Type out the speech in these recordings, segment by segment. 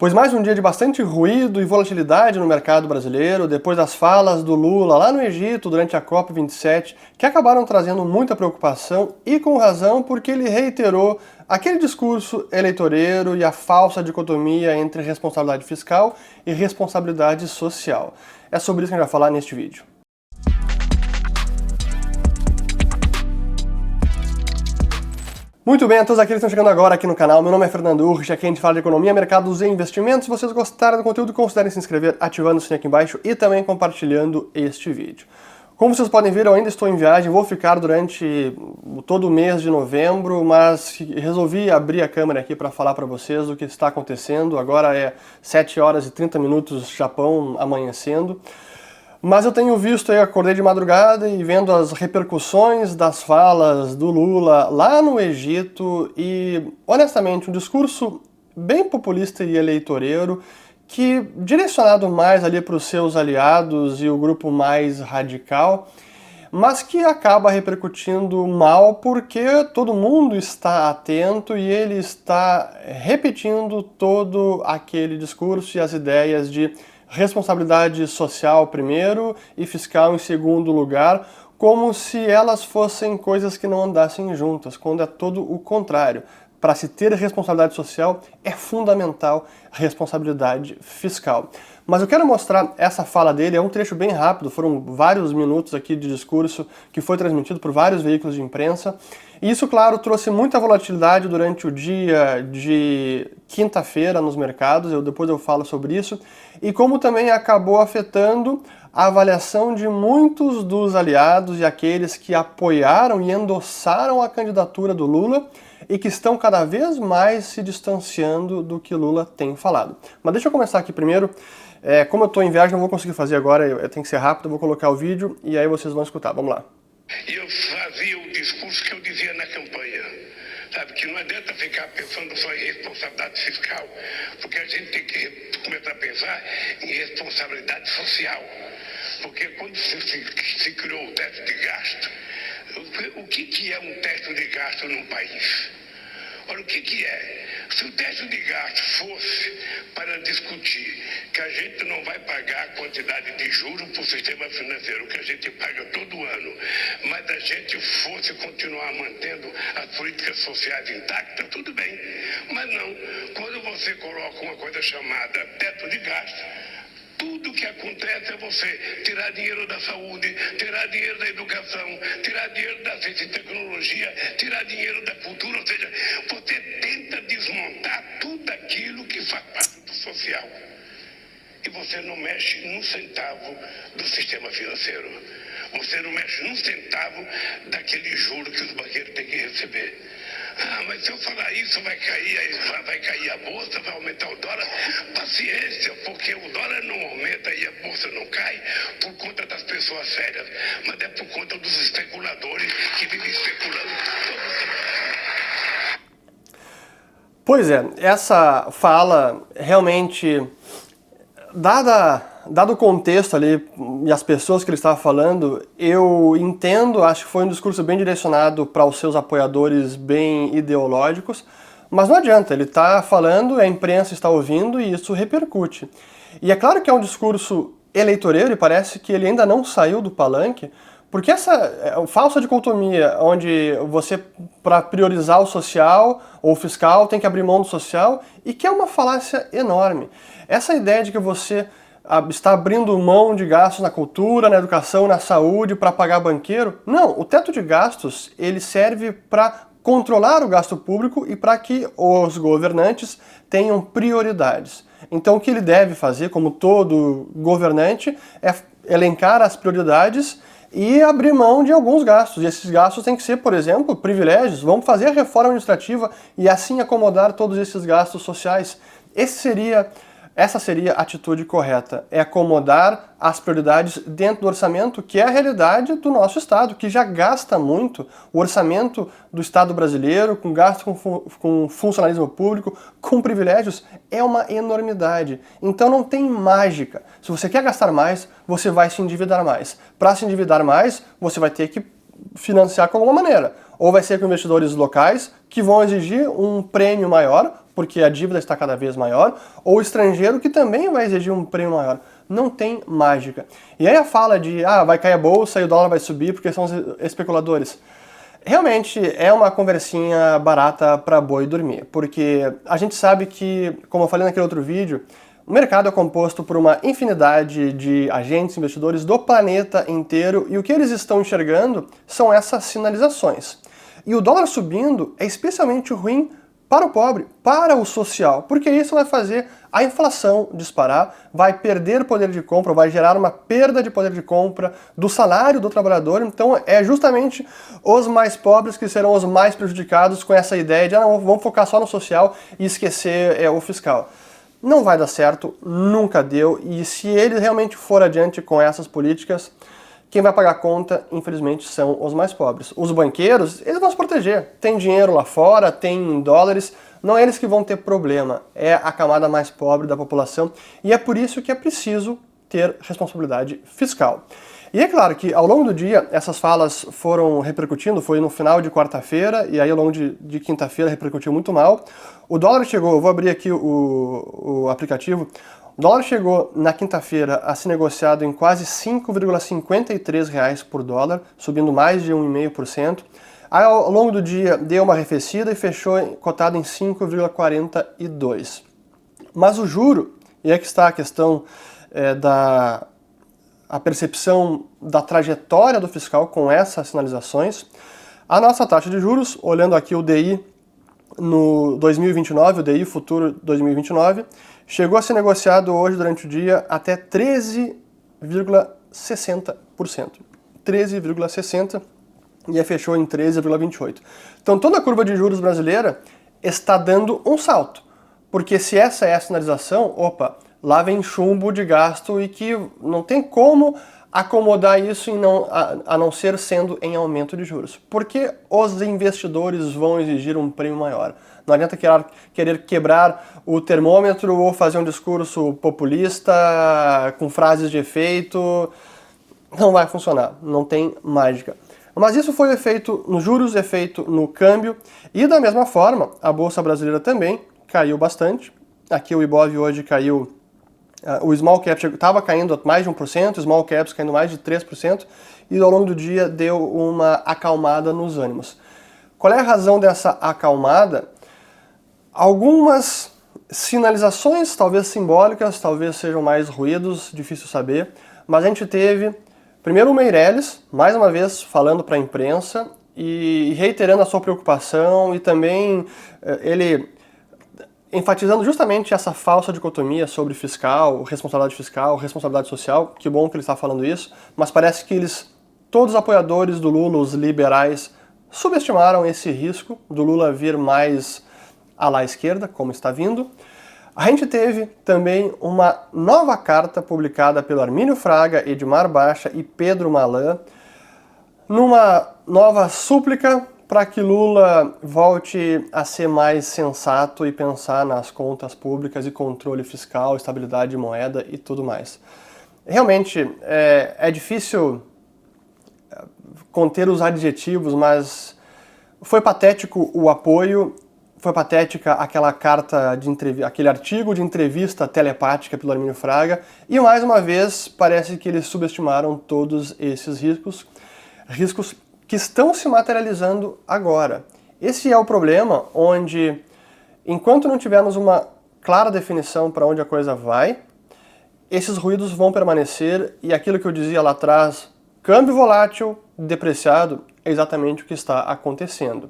Pois mais um dia de bastante ruído e volatilidade no mercado brasileiro, depois das falas do Lula lá no Egito durante a COP27, que acabaram trazendo muita preocupação e com razão, porque ele reiterou aquele discurso eleitoreiro e a falsa dicotomia entre responsabilidade fiscal e responsabilidade social. É sobre isso que a gente vai falar neste vídeo. Muito bem, a todos aqueles que estão chegando agora aqui no canal, meu nome é Fernando Urrich, aqui a gente fala de economia, mercados e investimentos. Se vocês gostaram do conteúdo, considerem se inscrever ativando o sininho aqui embaixo e também compartilhando este vídeo. Como vocês podem ver, eu ainda estou em viagem, vou ficar durante todo o mês de novembro, mas resolvi abrir a câmera aqui para falar para vocês o que está acontecendo. Agora é 7 horas e 30 minutos, Japão amanhecendo. Mas eu tenho visto aí, acordei de madrugada e vendo as repercussões das falas do Lula lá no Egito e, honestamente, um discurso bem populista e eleitoreiro que, direcionado mais ali para os seus aliados e o grupo mais radical, mas que acaba repercutindo mal porque todo mundo está atento e ele está repetindo todo aquele discurso e as ideias de responsabilidade social primeiro e fiscal em segundo lugar, como se elas fossem coisas que não andassem juntas, quando é todo o contrário. Para se ter responsabilidade social, é fundamental responsabilidade fiscal. Mas eu quero mostrar essa fala dele, é um trecho bem rápido, foram vários minutos aqui de discurso que foi transmitido por vários veículos de imprensa. E isso, claro, trouxe muita volatilidade durante o dia de quinta-feira nos mercados, depois eu falo sobre isso, e como também acabou afetando a avaliação de muitos dos aliados e aqueles que apoiaram e endossaram a candidatura do Lula, e que estão cada vez mais se distanciando do que Lula tem falado. Mas deixa eu começar aqui primeiro. Como eu estou em viagem, não vou conseguir fazer agora, eu tenho que ser rápido, eu vou colocar o vídeo e aí vocês vão escutar. Vamos lá. Eu fazia o discurso que eu dizia na campanha. Sabe, que não adianta ficar pensando só em responsabilidade fiscal, porque a gente tem que começar a pensar em responsabilidade social. Porque quando se criou o teto de gasto, o que é um teto de gasto num país? Olha, o que é? Se o teto de gasto fosse para discutir que a gente não vai pagar a quantidade de juros para o sistema financeiro que a gente paga todo ano, mas a gente fosse continuar mantendo as políticas sociais intactas, tudo bem. Mas não. Quando você coloca uma coisa chamada teto de gasto, tudo que acontece é você tirar dinheiro da saúde, tirar dinheiro da educação, tirar dinheiro da ciência e tecnologia, tirar dinheiro da cultura, ou seja, você tenta desmontar tudo aquilo que faz parte do social. E você não mexe num centavo do sistema financeiro. Você não mexe num centavo daquele juro que os banqueiros têm que receber. Ah, mas se eu falar isso vai cair a bolsa, vai aumentar o dólar. Paciência, porque o dólar não aumenta e a bolsa não cai por conta das pessoas sérias, mas é por conta dos especuladores que vivem especulando todo. Pois é, essa fala realmente, dado o contexto ali e as pessoas que ele estava falando, eu entendo, acho que foi um discurso bem direcionado para os seus apoiadores bem ideológicos, mas não adianta, ele está falando, a imprensa está ouvindo e isso repercute. E é claro que é um discurso eleitoreiro e parece que ele ainda não saiu do palanque, porque essa falsa dicotomia, onde você, para priorizar o social ou o fiscal, tem que abrir mão do social, e que é uma falácia enorme. Essa ideia de que você está abrindo mão de gastos na cultura, na educação, na saúde para pagar banqueiro. Não, o teto de gastos ele serve para controlar o gasto público e para que os governantes tenham prioridades. Então o que ele deve fazer, como todo governante, é elencar as prioridades e abrir mão de alguns gastos. E esses gastos têm que ser, por exemplo, privilégios. Vamos fazer a reforma administrativa e assim acomodar todos esses gastos sociais. Essa seria a atitude correta, é acomodar as prioridades dentro do orçamento, que é a realidade do nosso Estado, que já gasta muito. O orçamento do Estado brasileiro, com gasto com funcionalismo público, com privilégios, é uma enormidade. Então não tem mágica. Se você quer gastar mais, você vai se endividar mais. Para se endividar mais, você vai ter que financiar de alguma maneira. Ou vai ser com investidores locais, que vão exigir um prêmio maior, porque a dívida está cada vez maior, ou o estrangeiro que também vai exigir um prêmio maior. Não tem mágica. E aí a fala de, vai cair a bolsa e o dólar vai subir porque são os especuladores. Realmente é uma conversinha barata para boi dormir, porque a gente sabe que, como eu falei naquele outro vídeo, o mercado é composto por uma infinidade de agentes investidores do planeta inteiro e o que eles estão enxergando são essas sinalizações. E o dólar subindo é especialmente ruim para o pobre, para o social, porque isso vai fazer a inflação disparar, vai perder poder de compra, vai gerar uma perda de poder de compra do salário do trabalhador, então é justamente os mais pobres que serão os mais prejudicados com essa ideia de vamos focar só no social e esquecer o fiscal. Não vai dar certo, nunca deu, e se ele realmente for adiante com essas políticas, quem vai pagar a conta, infelizmente, são os mais pobres. Os banqueiros, eles vão se proteger. Tem dinheiro lá fora, tem dólares, não é eles que vão ter problema, é a camada mais pobre da população, e é por isso que é preciso ter responsabilidade fiscal. E é claro que ao longo do dia essas falas foram repercutindo, foi no final de quarta-feira, e aí ao longo de quinta-feira repercutiu muito mal. O dólar chegou, eu vou abrir aqui o aplicativo, o dólar chegou na quinta-feira a ser negociado em quase R$ 5,53 por dólar, subindo mais de 1,5%. Aí ao longo do dia deu uma arrefecida e fechou cotado em 5,42. Mas o juro, e é que está a questão a percepção da trajetória do fiscal com essas sinalizações, a nossa taxa de juros, olhando aqui o DI no 2029, o DI futuro 2029, chegou a ser negociado hoje durante o dia até 13,60%. 13,60% e fechou em 13,28%. Então toda a curva de juros brasileira está dando um salto, porque se essa é a sinalização, lá vem chumbo de gasto e que não tem como acomodar isso a não ser sendo em aumento de juros. Porque os investidores vão exigir um prêmio maior. Não adianta querer quebrar o termômetro ou fazer um discurso populista com frases de efeito. Não vai funcionar, não tem mágica. Mas isso foi efeito nos juros, efeito no câmbio, e da mesma forma, a Bolsa Brasileira também caiu bastante. Aqui o Ibov hoje caiu, o Small Cap estava caindo mais de 1%, Small Caps caindo mais de 3%, e ao longo do dia deu uma acalmada nos ânimos. Qual é a razão dessa acalmada? Algumas sinalizações, talvez simbólicas, talvez sejam mais ruídos, difícil saber, mas a gente teve primeiro o Meirelles, mais uma vez falando para a imprensa e reiterando a sua preocupação e também ele enfatizando justamente essa falsa dicotomia sobre responsabilidade social, que bom que ele está falando isso, mas parece que todos os apoiadores do Lula, os liberais, subestimaram esse risco do Lula vir mais à la esquerda, como está vindo. A gente teve também uma nova carta publicada pelo Armínio Fraga, Edmar Baixa e Pedro Malan, numa nova súplica para que Lula volte a ser mais sensato e pensar nas contas públicas e controle fiscal, estabilidade de moeda e tudo mais. Realmente é difícil conter os adjetivos, mas foi patético o apoio. Foi patética aquela carta de entrevista, aquele artigo de entrevista telepática pelo Armínio Fraga, e mais uma vez parece que eles subestimaram todos esses riscos que estão se materializando agora. Esse é o problema, onde enquanto não tivermos uma clara definição para onde a coisa vai, esses ruídos vão permanecer, e aquilo que eu dizia lá atrás, câmbio volátil, depreciado, é exatamente o que está acontecendo.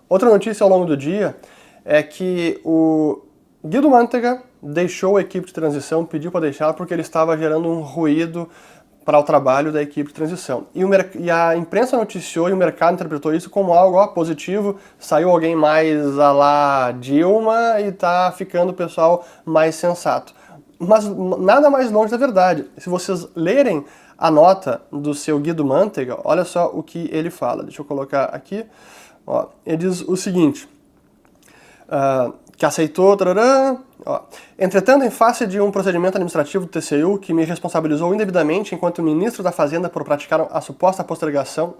Outra notícia ao longo do dia é que o Guido Mantega deixou a equipe de transição, pediu para deixar porque ele estava gerando um ruído para o trabalho da equipe de transição. E a imprensa noticiou e o mercado interpretou isso como algo positivo, saiu alguém mais à la Dilma e está ficando o pessoal mais sensato. Mas nada mais longe da verdade. Se vocês lerem a nota do seu Guido Mantega, olha só o que ele fala. Deixa eu colocar aqui. Ele diz o seguinte, que aceitou, Ó. Entretanto, em face de um procedimento administrativo do TCU que me responsabilizou indevidamente enquanto ministro da Fazenda por praticar a suposta postergação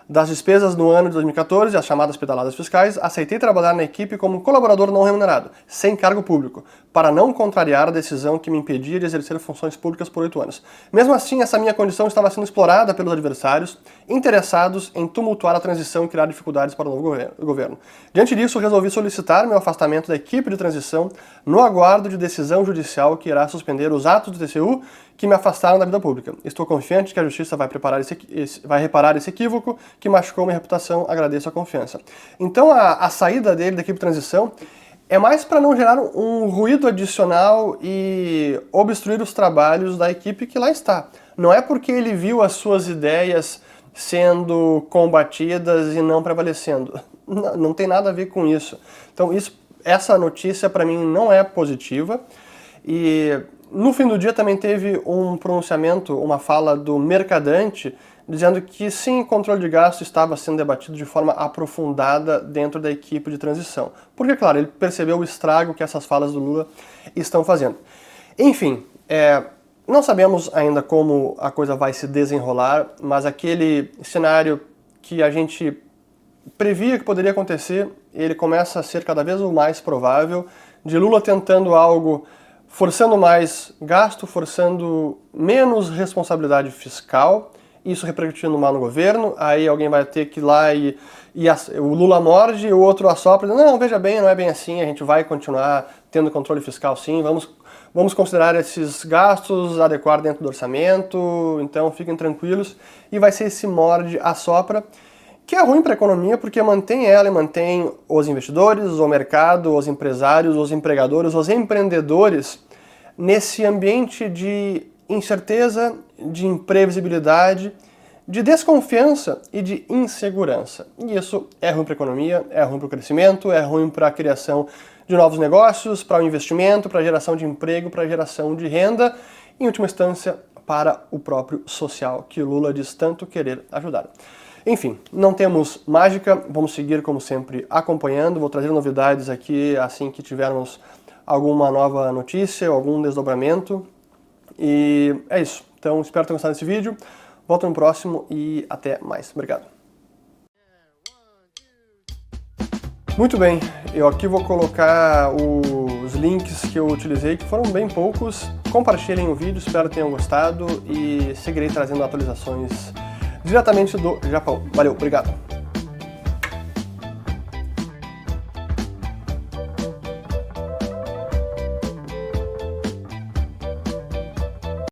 das despesas no ano de 2014, as chamadas pedaladas fiscais, aceitei trabalhar na equipe como colaborador não remunerado, sem cargo público, para não contrariar a decisão que me impedia de exercer funções públicas por 8 anos. Mesmo assim, essa minha condição estava sendo explorada pelos adversários, interessados em tumultuar a transição e criar dificuldades para o novo governo. Diante disso, resolvi solicitar meu afastamento da equipe de transição no aguardo de decisão judicial que irá suspender os atos do TCU que me afastaram da vida pública. Estou confiante que a Justiça vai reparar esse equívoco que machucou minha reputação. Agradeço a confiança. Então a saída dele da equipe de transição é mais para não gerar um ruído adicional e obstruir os trabalhos da equipe que lá está. Não é porque ele viu as suas ideias sendo combatidas e não prevalecendo. Não tem nada a ver com isso. Então essa notícia para mim não é positiva. E no fim do dia também teve um pronunciamento, uma fala do Mercadante, dizendo que sim, o controle de gasto estava sendo debatido de forma aprofundada dentro da equipe de transição. Porque, claro, ele percebeu o estrago que essas falas do Lula estão fazendo. Enfim, não sabemos ainda como a coisa vai se desenrolar, mas aquele cenário que a gente previa que poderia acontecer, ele começa a ser cada vez o mais provável, de Lula tentando algo forçando mais gasto, forçando menos responsabilidade fiscal, isso repercutindo mal no governo, aí alguém vai ter que ir lá e o Lula morde, o outro assopra, não, veja bem, não é bem assim, a gente vai continuar tendo controle fiscal sim, vamos considerar esses gastos, adequar dentro do orçamento, então fiquem tranquilos, e vai ser esse morde, assopra, que é ruim para a economia porque mantém ela e mantém os investidores, o mercado, os empresários, os empregadores, os empreendedores nesse ambiente de incerteza, de imprevisibilidade, de desconfiança e de insegurança. E isso é ruim para a economia, é ruim para o crescimento, é ruim para a criação de novos negócios, para o investimento, para a geração de emprego, para a geração de renda, em última instância, para o próprio social, que o Lula diz tanto querer ajudar. Enfim, não temos mágica, vamos seguir como sempre acompanhando, vou trazer novidades aqui assim que tivermos alguma nova notícia, algum desdobramento. E é isso, então espero ter gostado desse vídeo, volto no próximo e até mais. Obrigado. Muito bem, eu aqui vou colocar os links que eu utilizei, que foram bem poucos. Compartilhem o vídeo, espero que tenham gostado e seguirei trazendo atualizações diretamente do Japão. Valeu, obrigado!